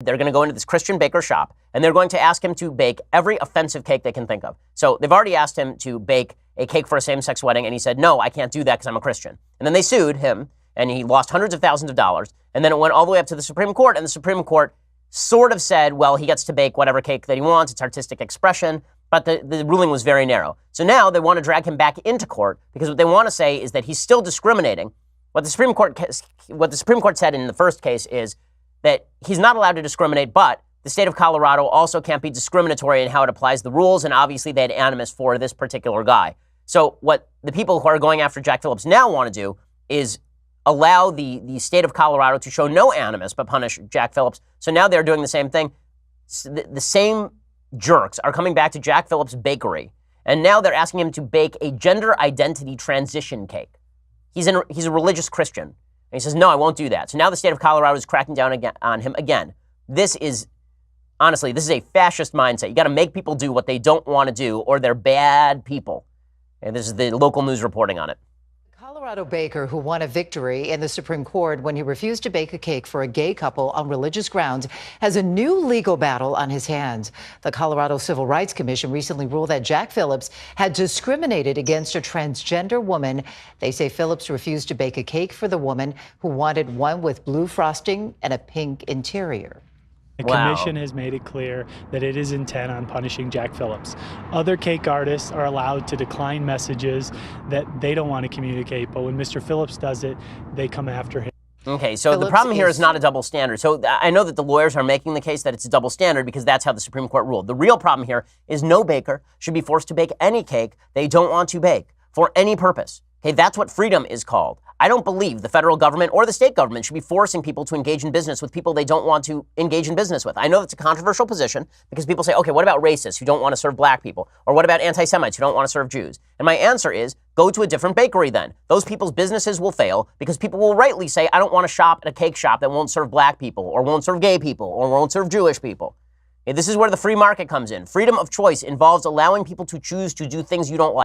They're going to go into this Christian baker shop, and they're going to ask him to bake every offensive cake they can think of. So they've already asked him to bake a cake for a same-sex wedding, and he said, no, I can't do that because I'm a Christian. And then they sued him, and he lost hundreds of thousands of dollars. And then it went all the way up to the Supreme Court, and the Supreme Court sort of said, well, he gets to bake whatever cake that he wants. It's artistic expression. But the ruling was very narrow. So now they want to drag him back into court because what they want to say is that he's still discriminating. What the Supreme Court said in the first case is that he's not allowed to discriminate, but the state of Colorado also can't be discriminatory in how it applies the rules, and obviously they had animus for this particular guy. So what the people who are going after Jack Phillips now want to do is allow the state of Colorado to show no animus but punish Jack Phillips. So now they're doing the same thing. The same jerks are coming back to Jack Phillips' bakery, and now they're asking him to bake a gender identity transition cake. He's a religious Christian. And he says, no, I won't do that. So now the state of Colorado is cracking down on him again. This is a fascist mindset. You got to make people do what they don't want to do, or they're bad people. And this is the local news reporting on it. Colorado baker who won a victory in the Supreme Court when he refused to bake a cake for a gay couple on religious grounds has a new legal battle on his hands. The Colorado Civil Rights Commission recently ruled that Jack Phillips had discriminated against a transgender woman. They say Phillips refused to bake a cake for the woman who wanted one with blue frosting and a pink interior. The commission has made it clear that it is intent on punishing Jack Phillips. Other cake artists are allowed to decline messages that they don't want to communicate, but when Mr. Phillips does it, they come after him. Okay, so the problem here is not a double standard. So I know that the lawyers are making the case that it's a double standard because that's how the Supreme Court ruled. The real problem here is no baker should be forced to bake any cake they don't want to bake for any purpose. Okay, that's what freedom is called. I don't believe the federal government or the state government should be forcing people to engage in business with people they don't want to engage in business with. I know that's a controversial position because people say, okay, what about racists who don't want to serve black people? Or what about anti-Semites who don't want to serve Jews? And my answer is, go to a different bakery then. Those people's businesses will fail because people will rightly say, I don't want to shop at a cake shop that won't serve black people or won't serve gay people or won't serve Jewish people. Okay, this is where the free market comes in. Freedom of choice involves allowing people to choose to do things you don't like.